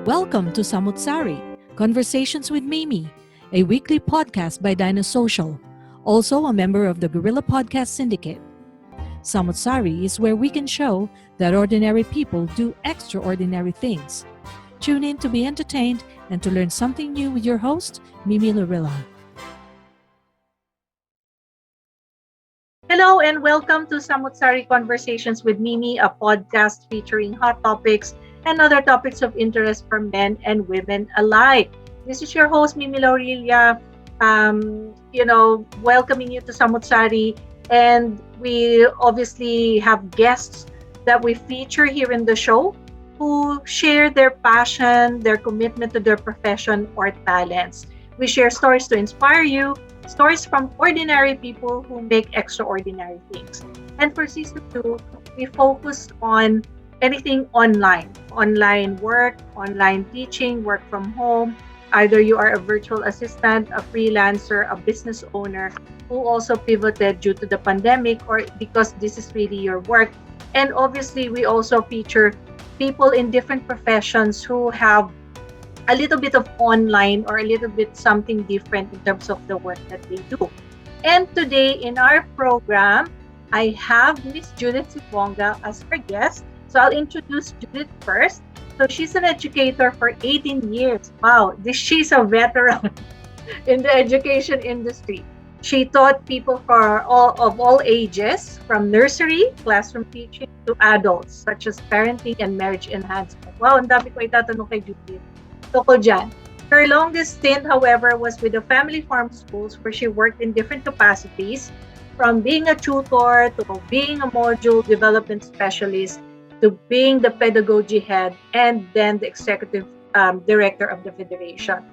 Welcome to Samut Sari, Conversations with Mimi, a weekly podcast by Dinosocial, also a member of the Gorilla Podcast Syndicate. Samut Sari is where we can show that ordinary people do extraordinary things. Tune in to be entertained and to learn something new with your host, Mimi Lorilla. Hello and welcome to Samut Sari Conversations with Mimi, a podcast featuring hot topics and other topics of interest for men and women alike. This is your host, Mimi Lorilla, welcoming you to Samut Sari. And we obviously have guests that we feature here in the show who share their passion, their commitment to their profession or talents. We share stories to inspire you, stories from ordinary people who make extraordinary things. And for season 2, we focused on anything online work, online teaching, work from home. Either you are a virtual assistant, a freelancer, a business owner who also pivoted due to the pandemic or because this is really your work. And obviously, we also feature people in different professions who have a little bit of online or a little bit something different in terms of the work that they do. And today in our program, I have Miss Judith Sibonga as our guest. So I'll introduce Judith first. So she's an educator for 18 years. Wow, she's a veteran in the education industry. She taught people for all ages, from nursery, classroom teaching, to adults, such as parenting and marriage enhancement. Wow, ang dami ko itatanong kay Judith. Toko dyan. Her longest stint, however, was with the family farm schools where she worked in different capacities, from being a tutor to being a module development specialist, to being the Pedagogy Head, and then the executive director of the federation.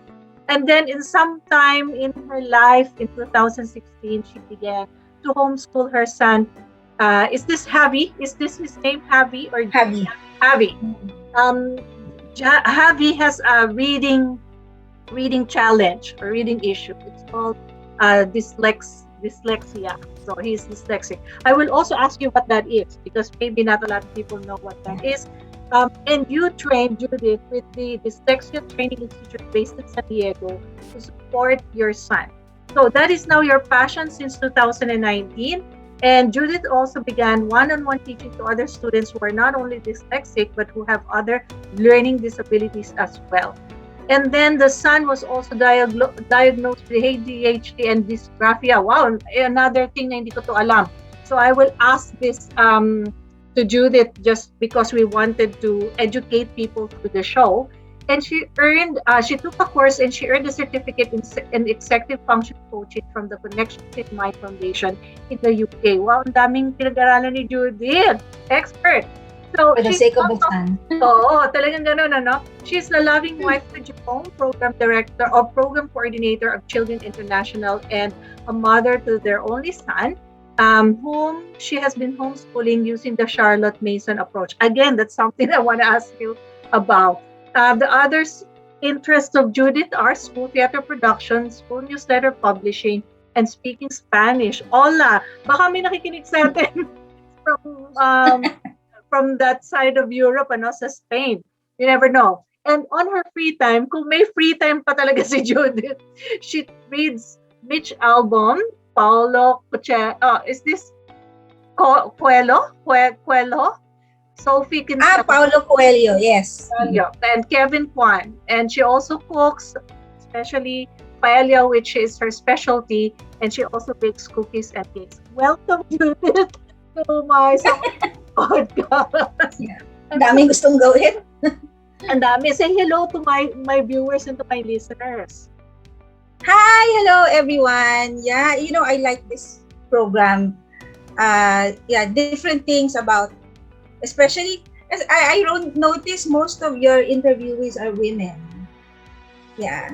And then in some time in her life, in 2016, she began to homeschool her son. Is this Javi? Is this his name, Javi? Or Javi. Javi. Javi has a reading challenge or reading issue. It's called dyslexia. So he's dyslexic. I will also ask you what that is because maybe not a lot of people know what that is. And you trained Judith with the Dyslexia Training Institute based in San Diego to support your son. So that is now your passion since 2019. And Judith also began one-on-one teaching to other students who are not only dyslexic but who have other learning disabilities as well. And then the son was also diagnosed with ADHD and Dysgraphia. Wow, another thing na hindi ko to alam. So I will ask this to Judith just because we wanted to educate people through the show. And she took a course and she earned a certificate in executive function coaching from the Connections in My Foundation in the UK. Wow, ang daming pinag-aralan ni Judith. Expert. So, for the sake of the son. Oo, talagang ganun, ano? She's the loving wife to Japong, program director or program coordinator of Children International, and a mother to their only son, whom she has been homeschooling using the Charlotte Mason approach. Again, that's something I want to ask you about. The other interests of Judith are school theater production, school newsletter publishing, and speaking Spanish. Hola! Baka may nakikinig sa atin from that side of Europe, sa Spain. You never know. And on her free time, kung may free time pa talaga si Judith, she reads Mitch Albom, Paulo Coelho, is this Coelho? Sophie Kinsella. Paulo Coelho, yes. And Kevin Kwan. And she also cooks, especially paella, which is her specialty, and she also bakes cookies and cakes. Welcome, Judith, to my podcast. Yeah. Ang daming gustong gawin. Ang dami. Say hello to my viewers and to my listeners. Hi, hello everyone. Yeah, I like this program. Different things about, especially as I don't notice most of your interviewees are women. Yeah.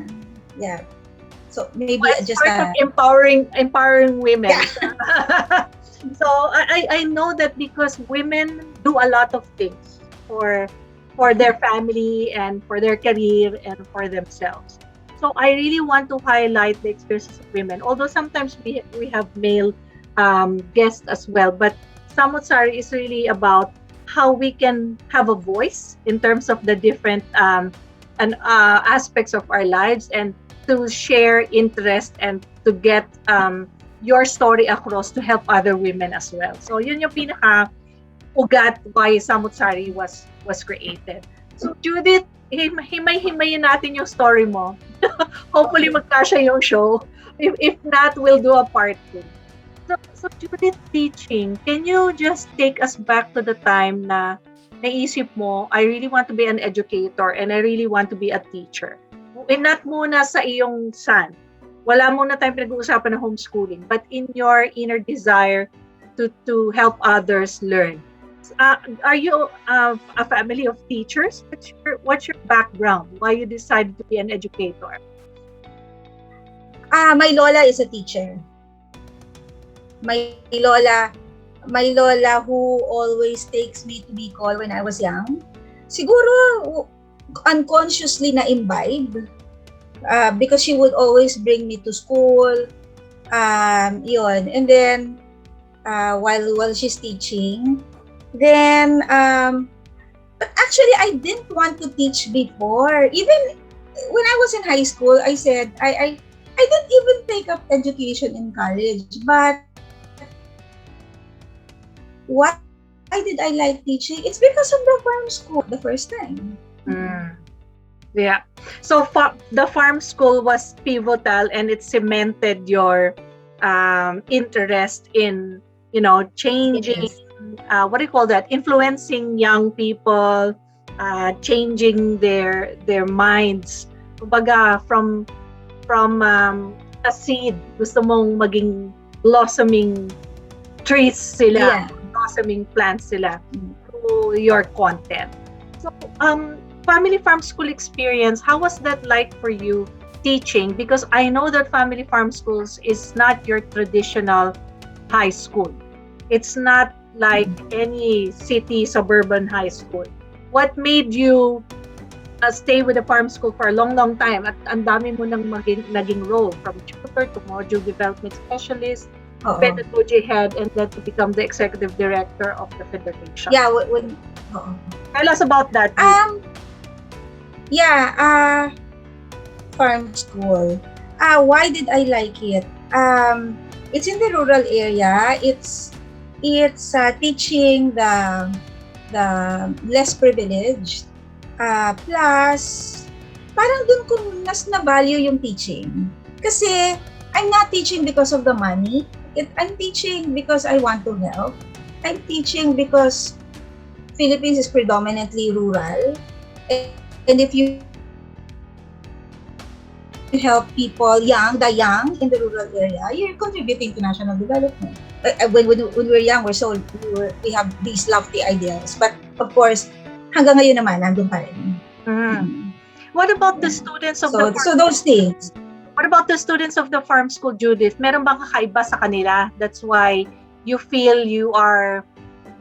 So maybe just empowering women. Yeah. So I know that because women do a lot of things for their family and for their career and for themselves. So I really want to highlight the experiences of women. Although sometimes we have male guests as well, but Samut Sari is really about how we can have a voice in terms of the different aspects of our lives, and to share interest and to get your story across to help other women as well. So yun yung pinaka ugat why Samut Sari was created. So Judith, himay-himayin natin yung story mo. Hopefully magkasya yung show. If not, we'll do a part 2. So Judith, teaching, can you just take us back to the time na naisip mo, I really want to be an educator and I really want to be a teacher? Not muna sa iyong son. Wala muna tayong pinag-uusapan ng homeschooling, but in your inner desire to help others learn. Are you a family of teachers? What's your background? Why you decided to be an educator? My lola is a teacher. My lola who always takes me to Bicol when I was young. Siguro unconsciously na imbibe because she would always bring me to school. Yun. And then while she's teaching, then but actually I didn't want to teach before. Even when I was in high school, I said I didn't even take up education in college, but why did I like teaching? It's because of the farm school the first time. Yeah. So the farm school was pivotal, and it cemented your interest in, changing, Yes. What do you call that? Influencing young people, changing their minds. Kumbaga, from a seed, gusto mong maging blossoming trees sila. Yeah. Blossoming plants sila through your content. So, family farm school experience, how was that like for you teaching? Because I know that family farm schools is not your traditional high school. It's not like any city suburban high school. What made you stay with the farm school for a long time? At ang dami mo nang naging role, from tutor to module development specialist, Pedagogy Head, and then to become the executive director of the federation. Yeah, Tell us about that. Farm school. Why did I like it? It's in the rural area. It's teaching the less privileged. Plus, parang dun ko mas na-value yung teaching. Kasi I'm not teaching because of the money. I'm teaching because I want to help. I'm teaching because Philippines is predominantly rural. And if you help people, the young in the rural area, you're contributing to national development. When we're young, we have these lofty ideals. But of course, hanggang ngayon naman, nandun pa rin. What about the students of the farm? So those things. What about the students of the farm school, Judith? Meron bang kakaiba sa kanila? That's why you feel you are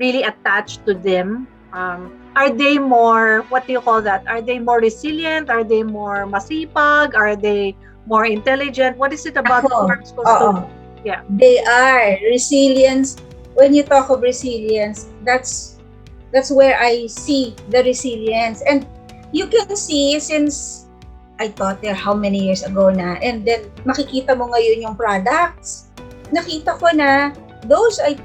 really attached to them. Are they more, what do you call that? Are they more resilient? Are they more masipag? Are they more intelligent? What is it about the farm school students? Yeah. They are. Resilience. When you talk of resilience, that's where I see the resilience. And you can see, since I taught there how many years ago na, and then makikita mo ngayon yung products. Nakita ko na those I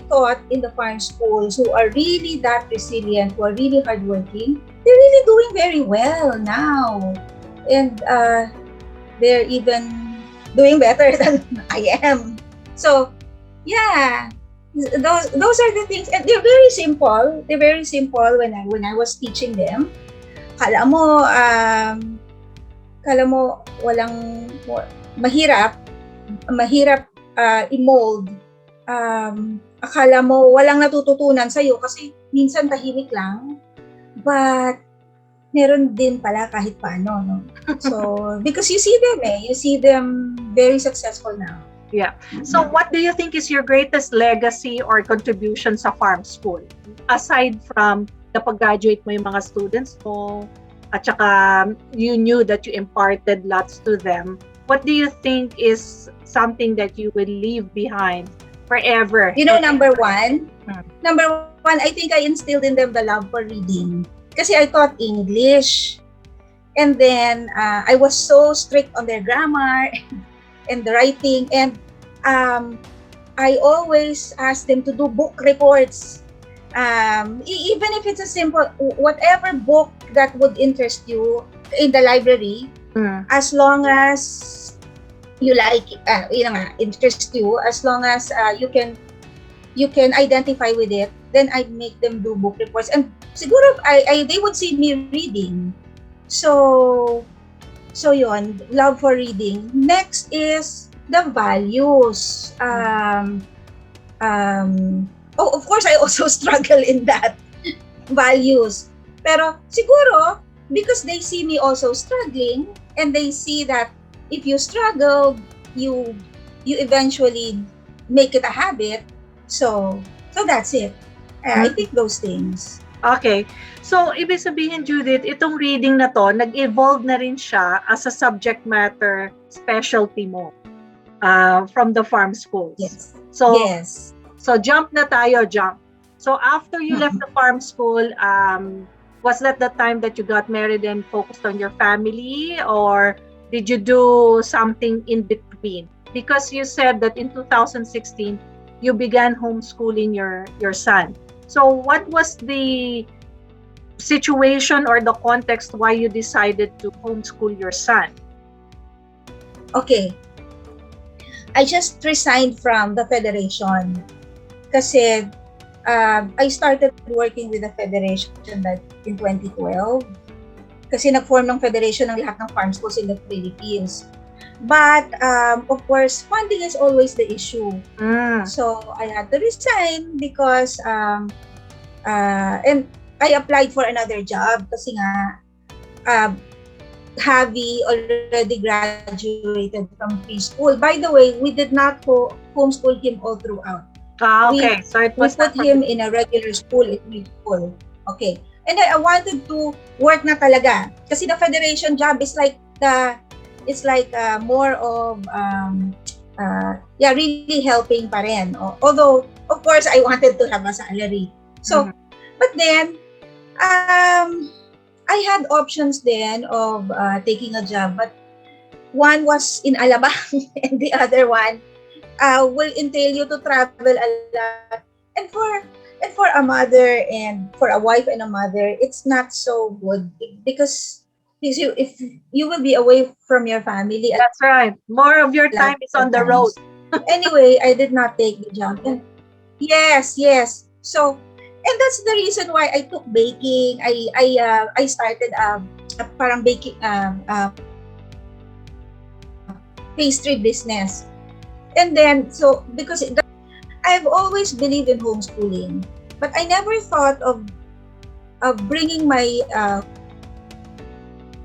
taught in the farm schools who are really that resilient, who are really hardworking, they're really doing very well now. And they're even doing better than I am. So, yeah, those are the things. And they're very simple. They're very simple when I was teaching them. Kala mo walang mahirap i-mold. Akala mo walang natututunan sa'yo kasi minsan tahimik lang, but meron din pala kahit paano, no? So, because you see them very successful now. Yeah. So what do you think is your greatest legacy or contribution sa farm school? Aside from the pag-graduate mo yung mga students mo, at saka you knew that you imparted lots to them, what do you think is something that you will leave behind forever? Number one, I think I instilled in them the love for reading. Kasi I taught English. And then I was so strict on their grammar and the writing, and I always ask them to do book reports. Even if it's a simple, whatever book that would interest you in the library, as long as you like, interest you, as long as you can identify with it, then I make them do book reports. And siguro they would see me reading. So yon, love for reading. Next is the values. Of course, I also struggle in that values. Pero siguro, because they see me also struggling, and they see that if you struggle, you eventually make it a habit. So that's it. I think those things. Okay. So, ibig sabihin, Judith, itong reading na to, nag-evolve na rin siya as a subject matter specialty mo from the farm schools. Yes. So, yes. So, jump na tayo, jump. So, after you left the farm school, was that the time that you got married and focused on your family? Or did you do something in between? Because you said that in 2016, you began homeschooling your son. So what was the situation or the context why you decided to homeschool your son? Okay. I just resigned from the federation kasi I started working with the federation in 2012 kasi nag-form ng federation ng lahat ng farm schools in the Philippines. But of course, funding is always the issue. So I had to resign because and I applied for another job kasi nga Javi already graduated from preschool. By the way, we did not homeschool him all throughout. Okay. So it was we put him in a regular school in preschool. Okay. And I wanted to work na talaga kasi the federation job is like more of really helping pa rin. Although of course I wanted to have a salary. So but then I had options then of taking a job, but one was in Alabang and the other one will entail you to travel a lot. And for a mother and for a wife and a mother, it's not so good because if you will be away from your family. That's right. More of your time is on the road. Anyway, I did not take the job. And yes. So, and that's the reason why I took baking. I started parang baking pastry business. And then so because I've always believed in homeschooling, but I never thought of bringing my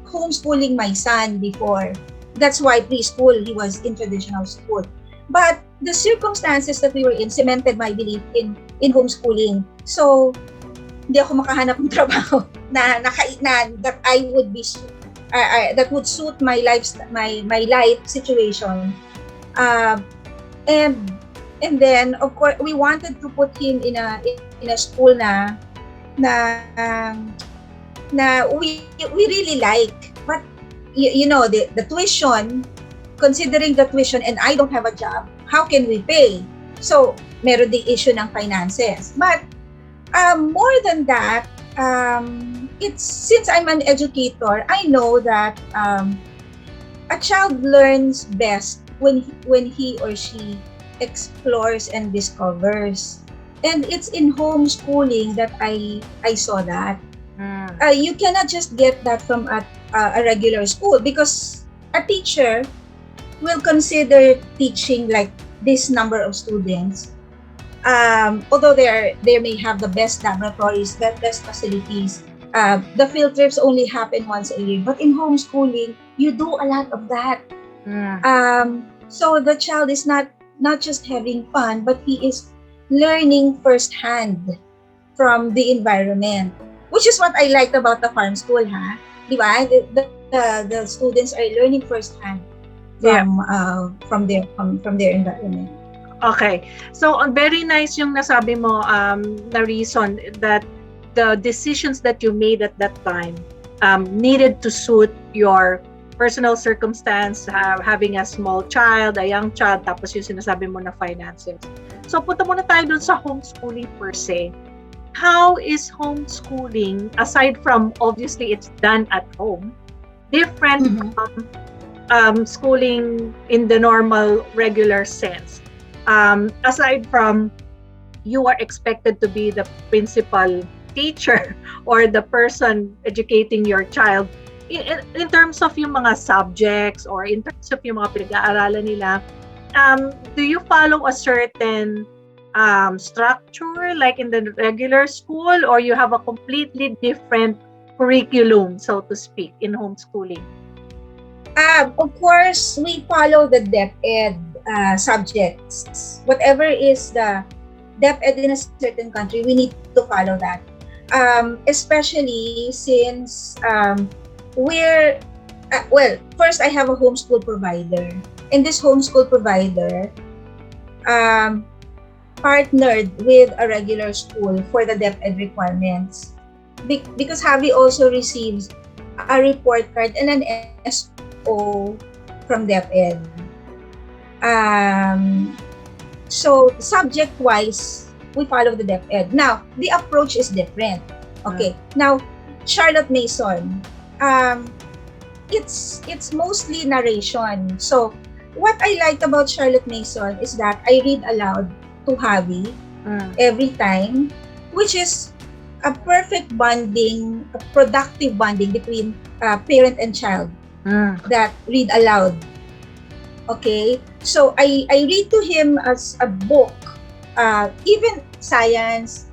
homeschooling my son before. That's why preschool, he was in traditional school. But the circumstances that we were in cemented my belief in homeschooling. So, hindi ako makahanap ng trabaho na that I would be that would suit my life situation. And then of course we wanted to put him in a school na we really like, but you know the tuition, considering the tuition, and I don't have a job, how can we pay? So meron ding issue ng finances. But more than that, it's since I'm an educator, I know that a child learns best when he or she explores and discovers. And it's in homeschooling that I saw that. You cannot just get that from a regular school because a teacher will consider teaching like this number of students. Although they may have the best laboratories, the best facilities, the field trips only happen once a year. But in homeschooling, you do a lot of that. So the child is not just having fun, but he is learning firsthand from the environment, which is what I liked about the farm school, diba? The students are learning firsthand from their environment. Okay. So, very nice yung nasabi mo na reason that the decisions that you made at that time needed to suit your personal circumstance, having a small child, a young child, tapos yung sinasabi mo na finances. So, punta muna tayo dun sa homeschooling per se. How is homeschooling, aside from obviously it's done at home, different from schooling in the normal, regular sense? Aside from you are expected to be the principal teacher or the person educating your child, in terms of yung mga subjects or in terms of yung mga pinag-aaralan nila, do you follow a certain structure like in the regular school, or you have a completely different curriculum, so to speak, in homeschooling? Of course, we follow the DepEd subjects. Whatever is the DepEd in a certain country, we need to follow that. Especially since first I have a homeschool provider, and this homeschool provider partnered with a regular school for the DepEd requirements, because Javi also receives a report card and an SO from DepEd. So subject-wise, we follow the DepEd. Now, the approach is different. Okay. Now, Charlotte Mason, it's mostly narration. So, what I liked about Charlotte Mason is that I read aloud to Javi every time, which is a perfect bonding, a productive bonding between parent and child that read aloud. Okay? So, I read to him as a book, even science,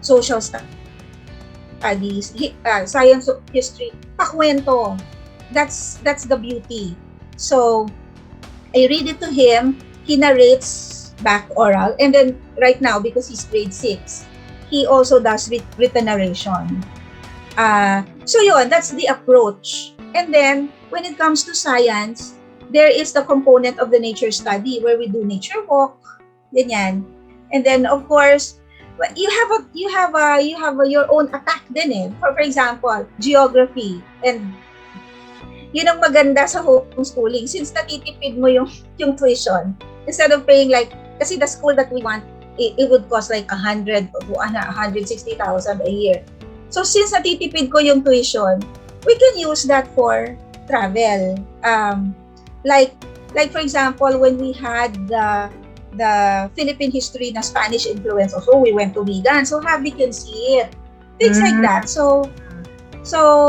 social studies, science, history, pakwento. That's the beauty. So, I read it to him, he narrates back oral, and then right now, because he's grade 6, he also does written narration. So yun, that's the approach. And then, when it comes to science, there is the component of the nature study where we do nature walk, ganyan. And then, of course, you have your own attack din eh. For example, geography. And yun ang maganda sa homeschooling, since natitipid mo yung tuition, instead of paying kasi the school that we want, it would cost like 160,000 a year. So since natitipid ko yung tuition, we can use that for travel. Like for example, when we had the Philippine history na Spanish influence, also we went to Vigan, so Javi can see it. Things like that. So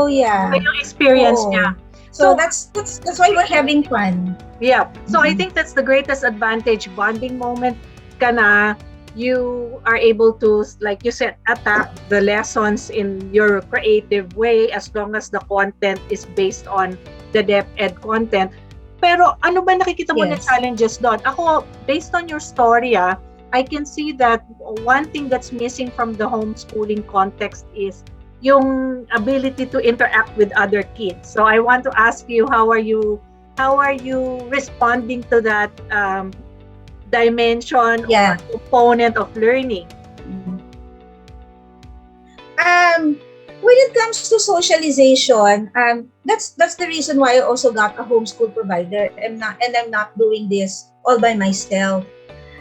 yeah. Yung experience niya. So that's why we're having fun. Yeah. So I think that's the greatest advantage, bonding moment ka na, you are able to, like you said, attack the lessons in your creative way as long as the content is based on the DepEd content. Pero ano ba nakikita mo na challenges doon? Ako, based on your story, I can see that one thing that's missing from the homeschooling context is yung ability to interact with other kids. So I want to ask you, how are you responding to that dimension or component of learning? When it comes to socialization, that's the reason why I also got a homeschool provider. I'm not doing this all by myself.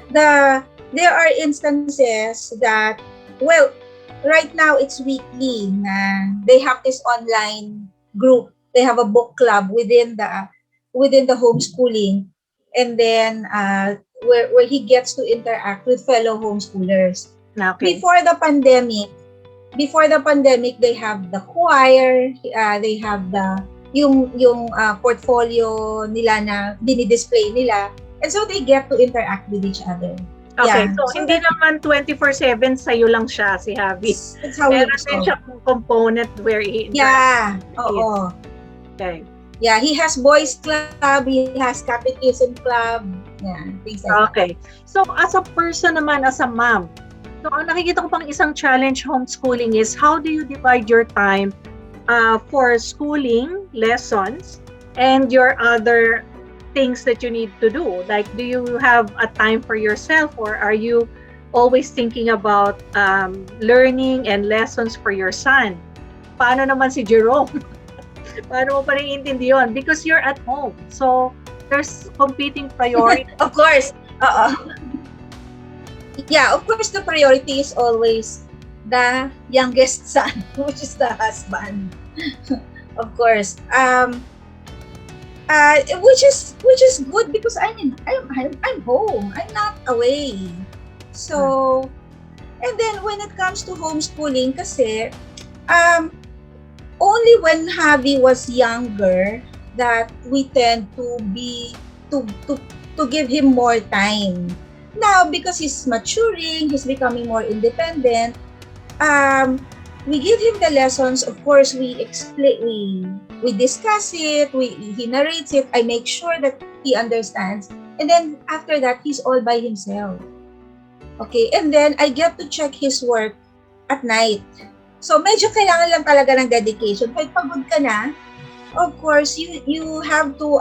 There are instances that, well, right now it's weekly na they have this online group. They have a book club within the homeschooling, and then where he gets to interact with fellow homeschoolers. Okay. Before the pandemic, they have the choir, they have yung portfolio nila na dinidisplay nila, and so they get to interact with each other. Okay, so hindi naman 24/7 sa'yo lang siya, si Javi. That's how meron din siya component where he oo. Okay. Yeah, he has boys club, he has catechism club, things like that. Okay. So as a person naman, as a mom, so ang nakikita ko pang isang challenge homeschooling is, how do you divide your time for schooling lessons and your other things that you need to do? Like, do you have a time for yourself, or are you always thinking about learning and lessons for your son? paano naman si Jerome? Paano mo pa naiintindi yun? Because you're at home. So, there's competing priorities. Of course. Yeah, of course, the priority is always the youngest son, which is the husband. Of course. Which is good because I'm home. I'm not away. So, and then when it comes to homeschooling, kasi only when Javi was younger that we tend to give him more time. Now, because he's maturing, he's becoming more independent, we give him the lessons. Of course, we explain, we discuss it, he narrates it, I make sure that he understands. And then after that, he's all by himself. Okay, and then I get to check his work at night. So medyo kailangan lang talaga ng dedication. Kahit pagod ka na, of course, you have to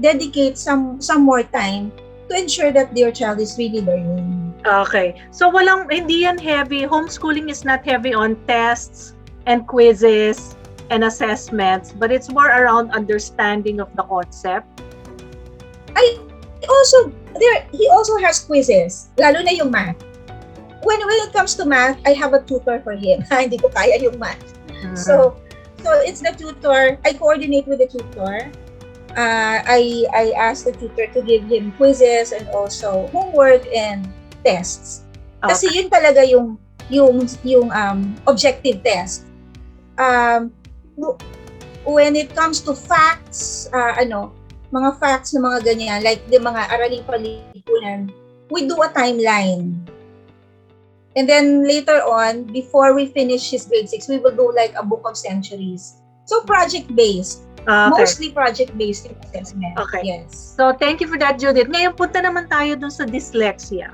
dedicate some more time to ensure that your child is really learning. Okay. So hindi yan heavy. Homeschooling is not heavy on tests and quizzes and assessments, but it's more around understanding of the concept. He also has quizzes, lalo na yung math. When it comes to math, I have a tutor for him. Hindi ko kaya yung math. So it's the tutor. I coordinate with the tutor. I ask the tutor to give him quizzes and also homework and tests. Kasi yun talaga yung objective test. When it comes to facts, mga facts na mga ganyan, like the mga araling palipunan, we do a timeline. And then later on, before we finish his grade 6, we will do like a book of centuries. So project-based. Mostly project-based assessment. Okay. Yes. So thank you for that, Judith. Ngayon punta naman tayo dun sa dyslexia.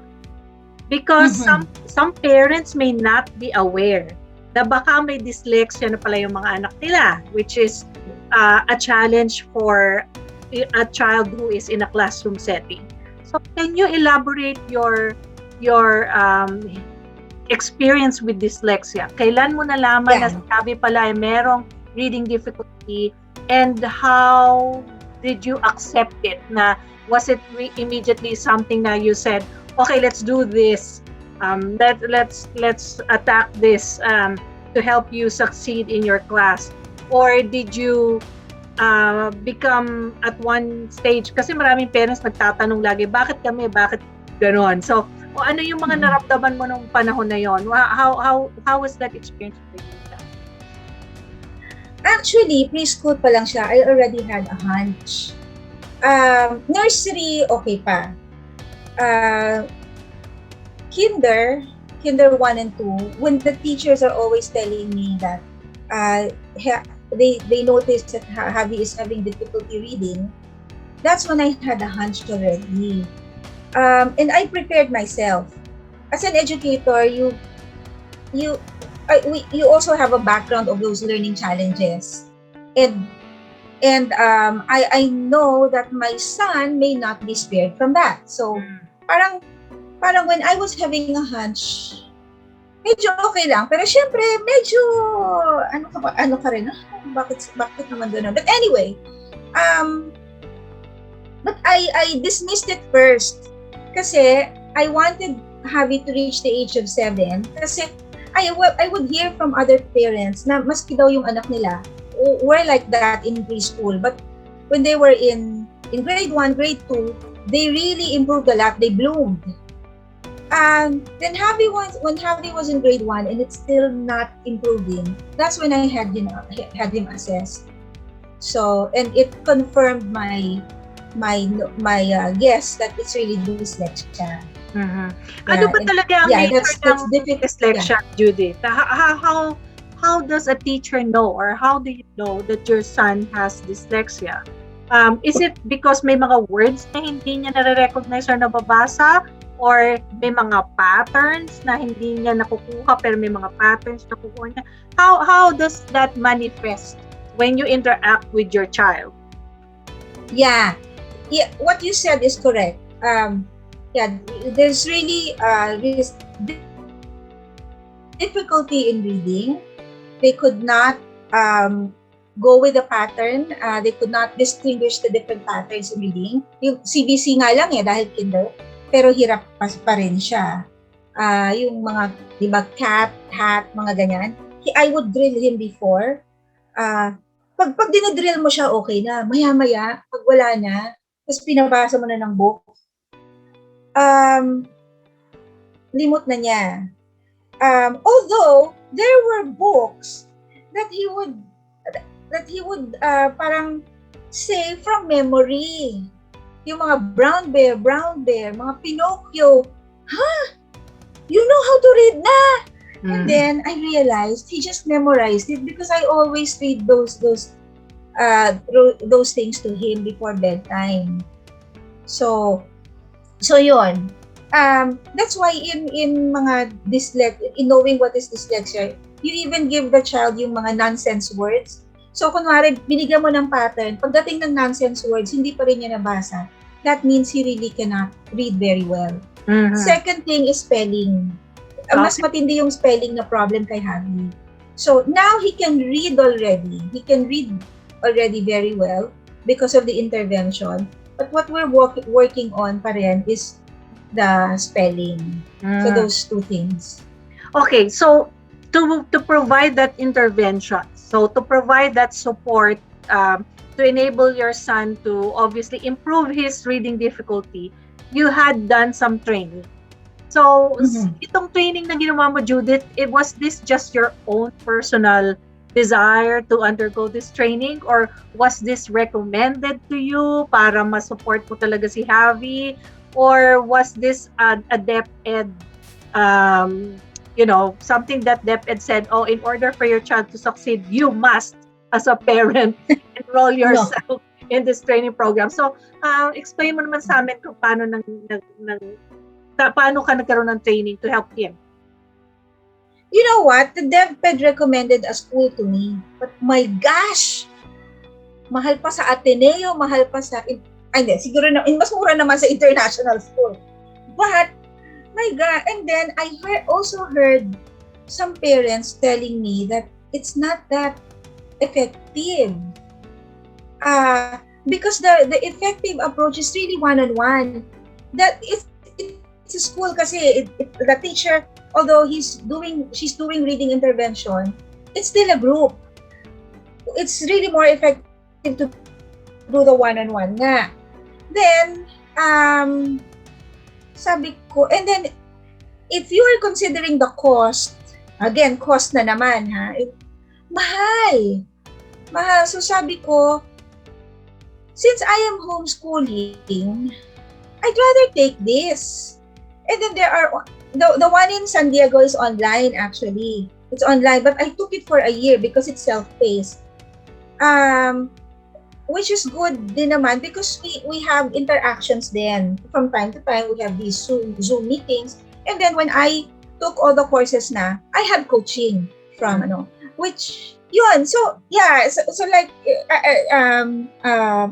Because some parents may not be aware na baka may dyslexia na pala yung mga anak nila, which is a challenge for a child who is in a classroom setting. So can you elaborate your experience with dyslexia? Kailan mo nalaman na sabi pala ay merong reading difficulty, and how did you accept it? Na was it immediately something na you said, okay, let's do this, let's attack this to help you succeed in your class? Or did you become at one stage, kasi maraming parents nagtatanong lagi, bakit ganon? So ano yung mga naramdaman mo nung panahon na yon? How was that experience for you? Actually, preschool pa lang siya, I already had a hunch. Nursery, okay pa. Kinder 1 and 2, when the teachers are always telling me that they notice that Javi is having difficulty reading, that's when I had a hunch already. And I prepared myself. As an educator, you also have a background of those learning challenges, and I know that my son may not be spared from that. So parang when I was having a hunch, medyo okay lang, pero syempre medyo ano ka rin, bakit naman gano'n? But anyway, but I dismissed it first kasi I wanted Javi to reach the age of 7, kasi I would hear from other parents na maski daw yung anak nila were like that in preschool, but when they were in grade 1, grade 2, they really improved a lot. They bloomed. Then when Javi was in grade 1 and it's still not improving, that's when I had him assessed. So, and it confirmed my guess that it's really dyslexia. Ano ba talaga ang nature ng dyslexia, Judith? How does a teacher know, or how do you know that your son has dyslexia? Is it because may mga words na hindi niya nare-recognize or nababasa? Or may mga patterns na hindi niya nakukuha pero may mga patterns na nakukuha niya? How does that manifest when you interact with your child? Yeah, what you said is correct. There's really difficulty in reading, They could not go with the pattern. They could not distinguish the different patterns in reading. Yung CBC nga lang dahil kinder, pero hirap pa rin siya. Yung mga, di ba, cat, hat, mga ganyan. I would drill him before. Pag dinadrill mo siya, okay na. Maya-maya, pag wala na, tapos pinabasa mo na ng book, limot na niya. Although, there were books that he would parang say from memory. Yung mga brown bear, mga Pinocchio. You know how to read na! And then I realized he just memorized it because I always read those things to him before bedtime. So yun. That's why in mga in knowing what is dyslexia, you even give the child yung mga nonsense words. So kunwari binigyan mo ng pattern, pagdating ng nonsense words, hindi pa rin niya nabasa. That means he really cannot read very well. Second thing is spelling. Mas matindi yung spelling na problem kay Javi. So now he can read already. He can read already very well because of the intervention. But what we're working on pa rin is the spelling. So those two things. Okay, so to provide that intervention, so to provide that support to enable your son to obviously improve his reading difficulty, you had done some training. So, itong training na ginawa mo, Judith, was this just your own personal desire to undergo this training, or was this recommended to you para ma-support mo talaga si Javi, or was this a DepEd, something that DepEd said, in order for your child to succeed, you must, as a parent, enroll yourself in this training program. So, explain mo naman sa amin kung paano ka nagkaroon ng training to help him. You know what? The DepEd recommended a school to me. But my gosh! Mahal pa sa Ateneo, mahal pa sa... siguro na, mas mura naman sa international school. But, my God, and then I also heard some parents telling me that it's not that effective. Because the effective approach is really one-on-one. That it's a school kasi the teacher, although she's doing reading intervention, it's still a group. It's really more effective to do the one-on-one nga. Then, sabi ko, and then, if you are considering the cost, again, cost na naman, mahal. So sabi ko, since I am homeschooling, I'd rather take this. And then there are, the one in San Diego is online actually. It's online, but I took it for a year because it's self-paced. Which is good din naman because we have interactions then. From time to time, we have these Zoom meetings. And then when I took all the courses na, I had coaching from, which, yun. So, yeah, so like,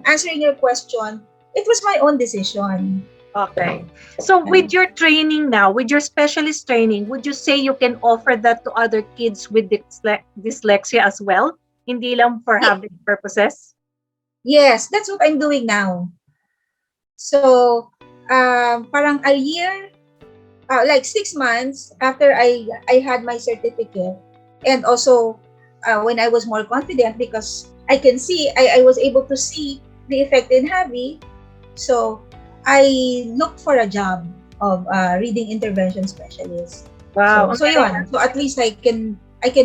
answering your question, it was my own decision. Okay. So with your training now, with your specialist training, would you say you can offer that to other kids with dyslexia as well? Hindi lang for having purposes? Yes, that's what I'm doing now. So, parang a year, like 6 months after I had my certificate, and also when I was more confident because I can see, I was able to see the effect in Javi. So, I looked for a job of reading intervention specialist. Wow. So yun. So at least I can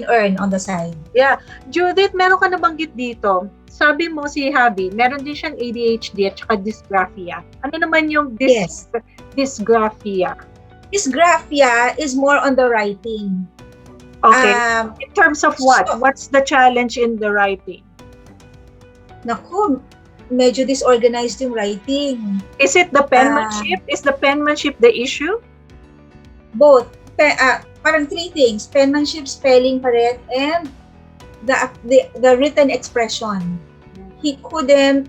earn on the side. Yeah. Judith, meron ka nabanggit dito. Sabi mo si Javi, meron din siyang ADHD at saka dysgraphia. Ano naman yung dysgraphia? Dysgraphia is more on the writing. Okay. In terms of what? So, what's the challenge in the writing? Naku, medyo disorganized yung writing. Is it the penmanship? Is the penmanship the issue? Both. Parang 3 things. Penmanship, spelling pa rin, and the written expression. He couldn't,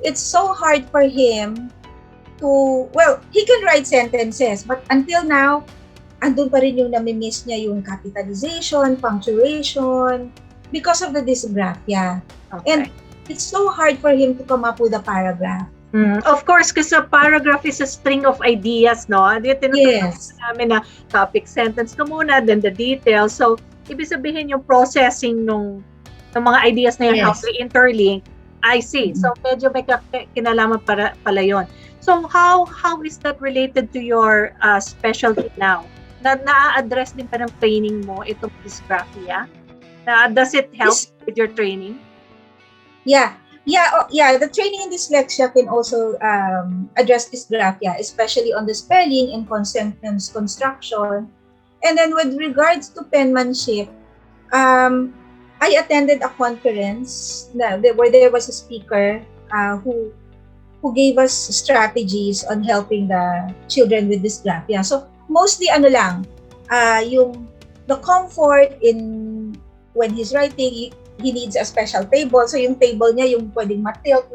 it's so hard for him to, well, he can write sentences, but until now, andun pa rin yung nami-miss niya yung capitalization, punctuation, because of the dysgraphia. Okay. And it's so hard for him to come up with a paragraph. Of course, kasi a paragraph is a string of ideas, no? Yes. Namin na topic sentence ka muna, then the details. So, ibig sabihin yung processing ng mga ideas na yun, how Yes. to interlink, I see. So, medyo may kinalaman pala yun. So, how is that related to your specialty now? Na-address din pa ng training mo itong dysgraphia? Does it help with your training? Yeah. The training in dyslexia can also address dysgraphia, especially on the spelling and sentence construction. And then with regards to penmanship, I attended a conference where there was a speaker who gave us strategies on helping the children with dysgraphia. So mostly yung the comfort in when he's writing, he needs a special table. So yung table niya yung pwedeng matilt,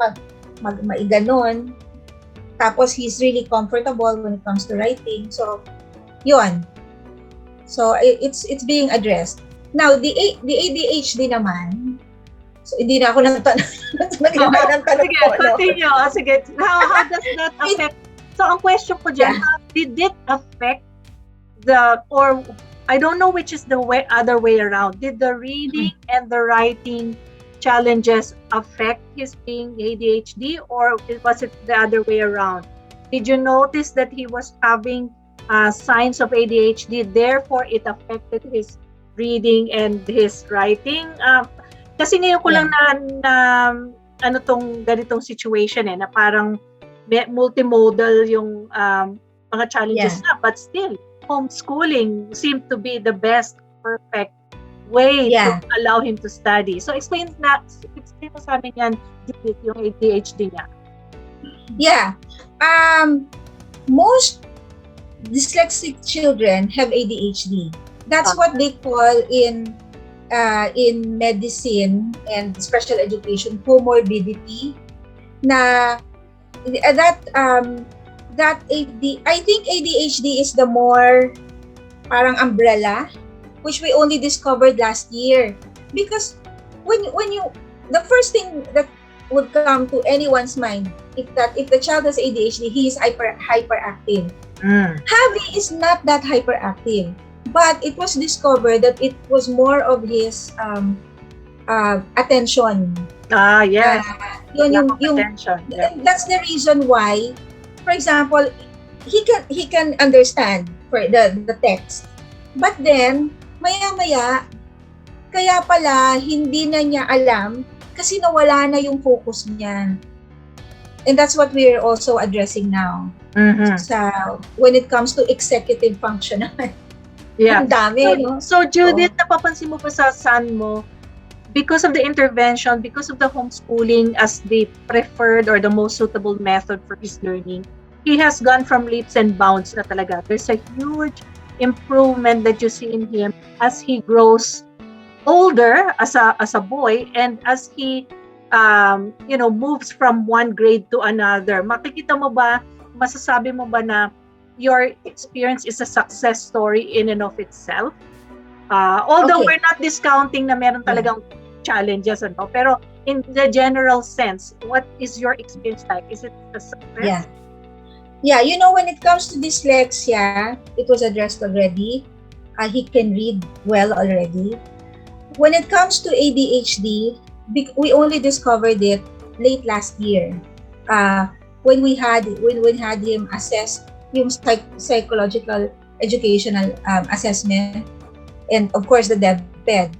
maiganon. Tapos he's really comfortable when it comes to writing. So yun. So it's being addressed. Now the ADHD naman. So hindi na ako nagtanong Sige, continue. Sige. How does that affect? So ang question ko dyan, did it affect or I don't know which is the other way around. Did the reading and the writing challenges affect his being ADHD, or was it the other way around? Did you notice that he was having signs of ADHD, therefore it affected his reading and his writing? Kasi ngayon ko lang na ganitong situation na parang multimodal yung mga challenges na, but still homeschooling seemed to be the best, perfect way to allow him to study. So explain mo sa amin yan, Judith, yung ADHD niya. Yeah. Most dyslexic children have ADHD. That's what they call in medicine and special education comorbidity. I think ADHD is the more parang umbrella, which we only discovered last year. Because when you the first thing that would come to anyone's mind if the child has ADHD, he is hyperactive. Javi is not that hyperactive, but it was discovered that it was more of his attention. Yes. Yung attention. Yeah. That's the reason why, for example, he can understand for the text. But then, maya-maya, kaya pala hindi na niya alam kasi nawala na yung focus niya. And that's what we're also addressing now. So, when it comes to executive function naman. Yeah. Ang dami, no? So, Judith, napapansin mo pa sa son mo, because of the intervention, because of the homeschooling as the preferred or the most suitable method for his learning, he has gone from leaps and bounds na talaga. There's a huge improvement that you see in him as he grows older as a boy and as he moves from one grade to another. Makikita mo ba, masasabi mo ba na your experience is a success story in and of itself? Although we're not discounting na meron talagang challenges, pero in the general sense, what is your experience like? Is it a success? Yeah, when it comes to dyslexia, it was addressed already. He can read well already. When it comes to ADHD, we only discovered it late last year. When we had him assessed yung psychological educational assessment, and of course the DepEd.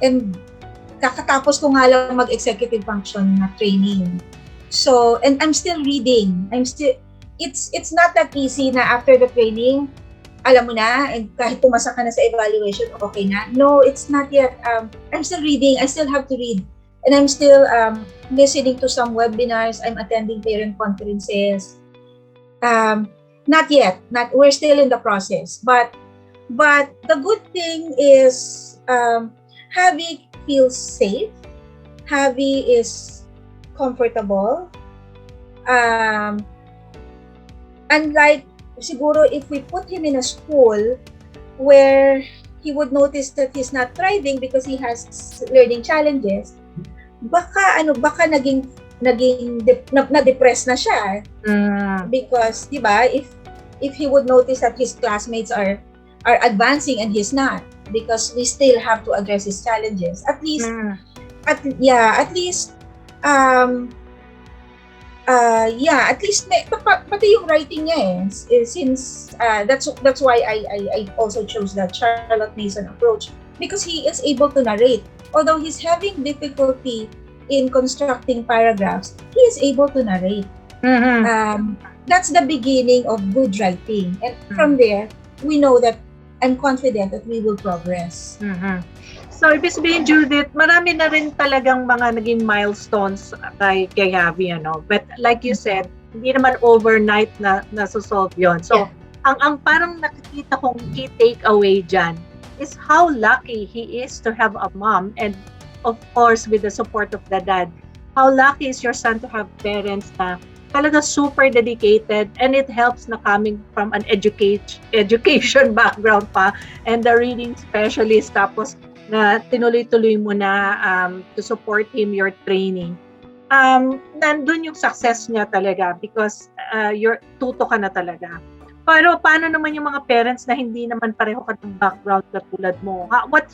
And kakatapos ko nga lang mag-executive function na training. So, and I'm still reading. It's not that easy na after the training, alam mo na, and kahit pumasa ka na sa evaluation, okay na. No, it's not yet. I'm still reading. I still have to read. And I'm still listening to some webinars. I'm attending parent conferences. Not yet. We're still in the process. But the good thing is, Javi feels safe. Javi is comfortable. Unlike siguro if we put him in a school where he would notice that he's not thriving because he has learning challenges, baka na-depress na siya. Because, di ba, if he would notice that his classmates are advancing and he's not, because we still have to address his challenges. At least, at least pati yung writing niya since that's why I also chose that Charlotte Mason approach, because he is able to narrate. Although he's having difficulty in constructing paragraphs, he is able to narrate. That's the beginning of good writing, and from there we know that I'm confident that we will progress. So, ibig sabihin, Judith, marami na rin talagang mga naging milestones kay Javi, ano? But like you said, hindi naman overnight na nasusolve yun. So, ang parang nakikita kong key takeaway dyan is how lucky he is to have a mom, and of course, with the support of the dad. How lucky is your son to have parents na talaga super dedicated, and it helps na coming from an education background pa, and the reading specialist, tapos na tinuloy-tuloy mo na to support him, your training. Nandun yung success niya talaga because your tuto ka na talaga. Pero paano naman yung mga parents na hindi naman pareho ka ng background katulad mo? What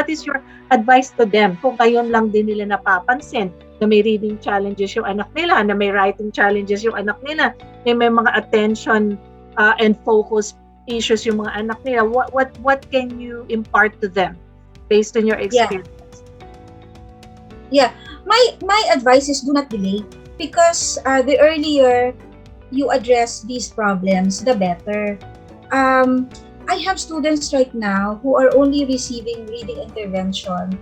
is your advice to them kung kayon lang din nila napapansin na may reading challenges yung anak nila, na may writing challenges yung anak nila, na may mga attention and focus issues yung mga anak nila? What can you impart to them based on your experience? My advice is do not delay, because the earlier you address these problems, the better. I have students right now who are only receiving reading intervention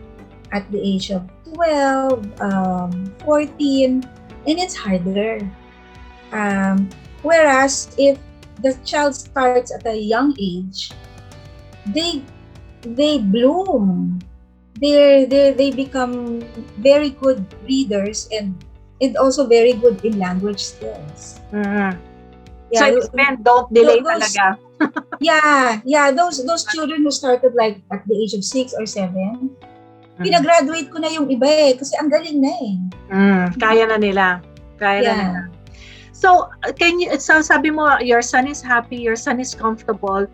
at the age of 12, 14, and it's harder. Whereas if the child starts at a young age, they bloom. They become very good readers and also very good in language skills. So don't delay talaga. Those children who started like at the age of 6 or 7, pinagraduate ko na yung iba kasi ang galing na Kaya na nila. Na nila. So, sabi mo, your son is happy, your son is comfortable.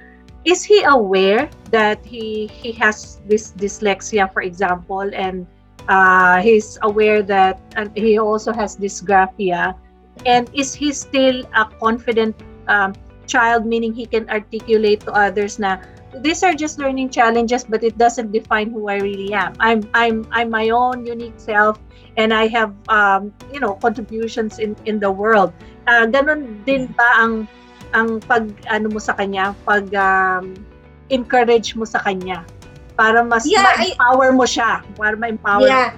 Is he aware that he has this dyslexia, for example, and he's aware that he also has dysgraphia? And is he still a confident child, meaning he can articulate to others na these are just learning challenges, but it doesn't define who I really am. I'm my own unique self, and I have contributions in the world. Ganon din ba ang pag mo sa kanya, pag encourage mo sa kanya para mas ma-empower mo siya, para ma-empower.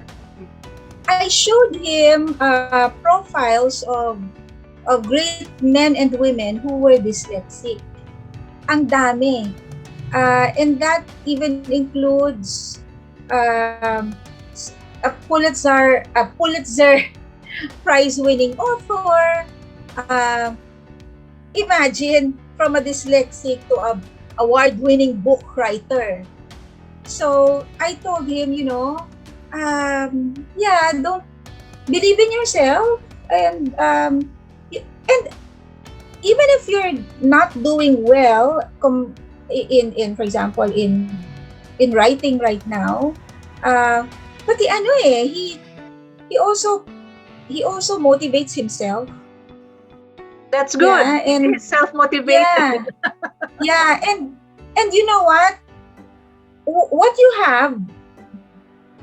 I showed him profiles of great men and women who were dyslexic. Ang dami. And that even includes a Pulitzer Prize-winning author. Imagine from a dyslexic to a award-winning book writer. So I told him, don't believe in yourself, and even if you're not doing well in for example in writing right now, but he also motivates himself. That's good. And he's self-motivated. And you know what you have,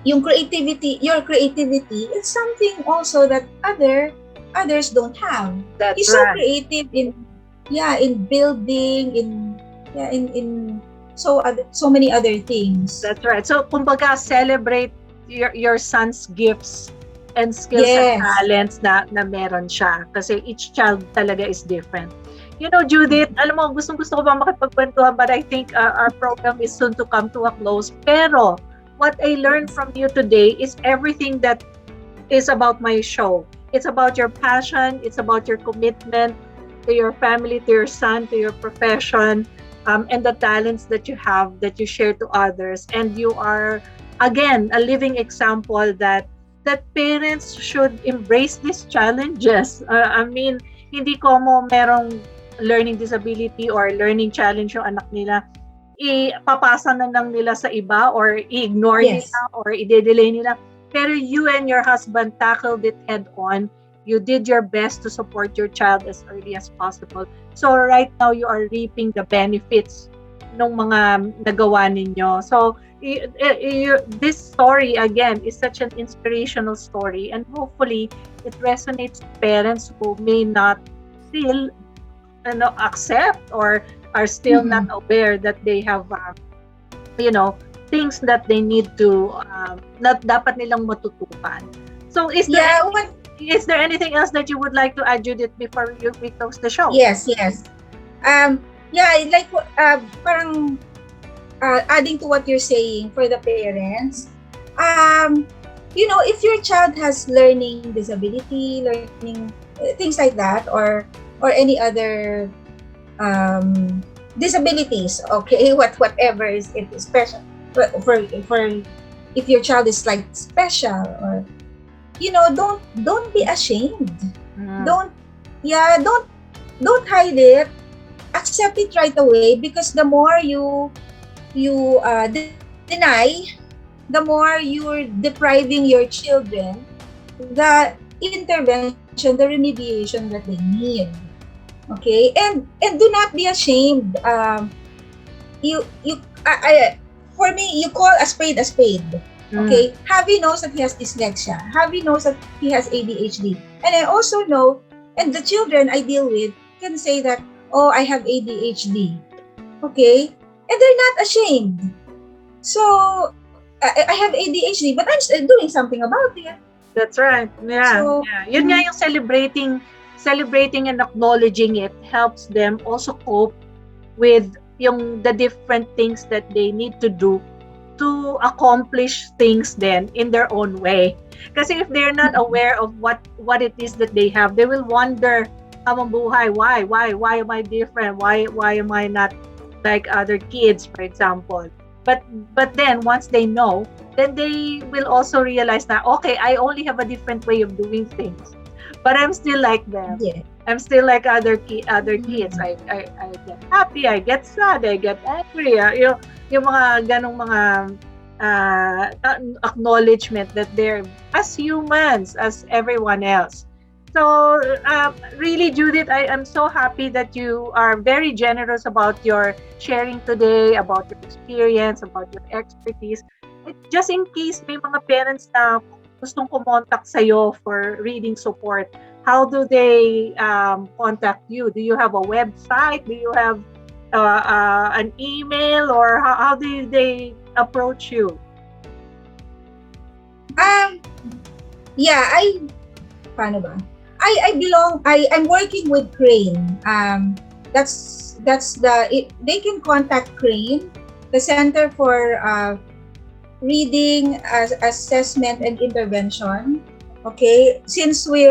your creativity is something also that others don't have. That's He's right. So creative in building, in so many other things. That's right. So kumbaga, celebrate your son's gifts and skills and talents na meron siya, kasi each child talaga is different. Judith, alam mo, gustong-gusto ko ba makipagkwentuhan, but I think our program is soon to come to a close. Pero what I learned from you today is everything that is about my show. It's about your passion, it's about your commitment, to your family, to your son, to your profession, and the talents that you have that you share to others. And you are, again, a living example that parents should embrace these challenges. I mean, hindi ko mo merong learning disability or learning challenge yung anak nila, ipapasa na lang nila sa iba or i-ignore Yes. nila or i-delay nila. Pero you and your husband tackled it head on. You did your best to support your child as early as possible. So right now, you are reaping the benefits ng mga nagawa ninyo. So this story, again, is such an inspirational story. And hopefully, it resonates with parents who may not still accept or are still not aware that they have, things that they need to, not dapat nilang matutupan. So is there anything else that you would like to add, Judith, before we close the show? Yes. Like parang adding to what you're saying for the parents, if your child has learning disability, learning things like that, or any other disabilities, okay, whatever is it special for if your child is like special, or don't be ashamed. Don't hide it. Accept it right away, because the more you deny, the more you're depriving your children the intervention, the remediation that they need. Okay, and do not be ashamed. For me, you call a spade a spade. Okay, Javi knows that he has dyslexia. Javi knows that he has ADHD, and I also know, and the children I deal with can say that, oh, I have ADHD. Okay, and they're not ashamed. So I have ADHD, but I'm still doing something about it. That's right. Yeah. So, Yun nga yung celebrating and acknowledging it helps them also cope with the different things that they need to do to accomplish things then in their own way. Kasi if they're not aware of what it is that they have, they will wonder habang buhay, why am I different? Why am I not like other kids, for example? But then once they know, then they will also realize that, okay, I only have a different way of doing things, but I'm still like them. yeah. I'm still like other kids. I get happy, I get sad, I get angry. Yung mga ganong mga acknowledgement that they're as humans as everyone else. So really, Judith, I am so happy that you are very generous about your sharing today, about your experience, about your expertise. Just in case may mga parents na gustong kumontak sa'yo for reading support, how do they contact you? Do you have a website? Do you have an email, or how do they approach you? Paano ba? I'm working with Crane. They can contact Crane, the Center for Reading, Assessment and Intervention. Okay, since we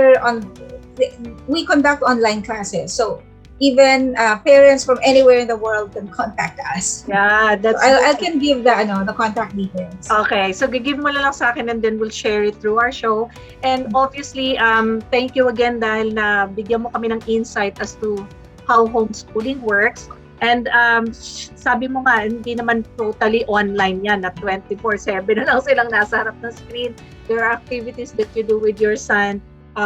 conduct online classes, so even parents from anywhere in the world can contact us. Yeah, that's. So I can give the contact details. Okay, so give mo lang sa akin and then we'll share it through our show. And obviously, thank you again dahil na bigyan mo kami ng insight as to how homeschooling works. And sabi mo nga, hindi naman totally online yan, na 24/7 na lang silang nasa harap ng screen. There are activities that you do with your son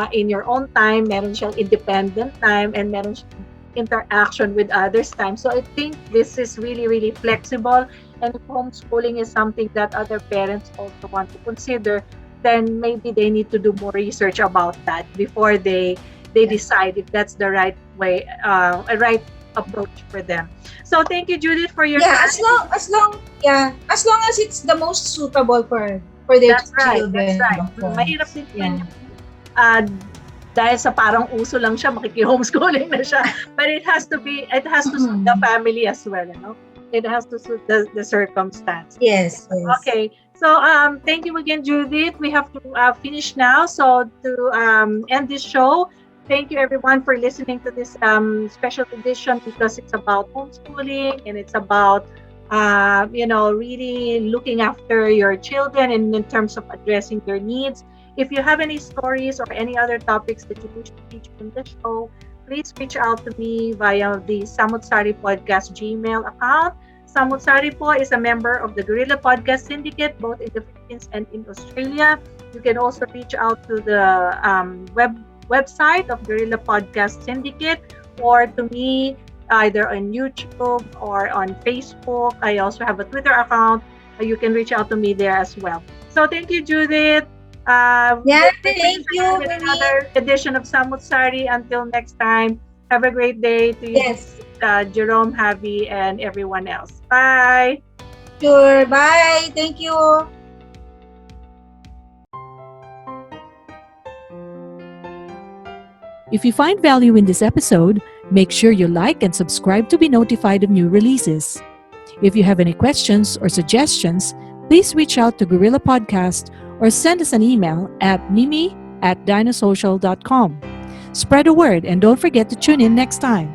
in your own time. Meron siyang independent time and meron siyang interaction with others time. So I think this is really, really flexible. And if homeschooling is something that other parents also want to consider, then maybe they need to do more research about that before they decide if that's the right way, a right approach for them. So thank you, Judith, for your time. As long as it's the most suitable for their children. That's right. Mahirap din yan. Dahil sa parang uso lang siya, makiki-homeschooling na siya. But it has to suit the family as well, It has to suit the circumstance. Yes. Okay. So thank you again, Judith. We have to finish now. So to end this show, Thank you everyone for listening to this special edition, because it's about homeschooling and it's about really looking after your children and in terms of addressing their needs. If you have any stories or any other topics that you wish to feature in the show, please reach out to me via the Samut Sari Podcast Gmail account. Samut Sari po is a member of the Guerrilla Podcast Syndicate, both in the Philippines and in Australia. You can also reach out to the website of Guerrilla Podcast Syndicate, or to me either on YouTube or on Facebook. I also have a Twitter account. You can reach out to me there as well. So thank you, Judith. Thank you. With another edition of Samut Sari. Until next time, have a great day to you, Yes. Jerome, Javi, and everyone else. Bye. Sure. Bye. Thank you. If you find value in this episode, make sure you like and subscribe to be notified of new releases. If you have any questions or suggestions, please reach out to Guerrilla Podcast or send us an email at mimi@dinosocial.com. Spread the word and don't forget to tune in next time.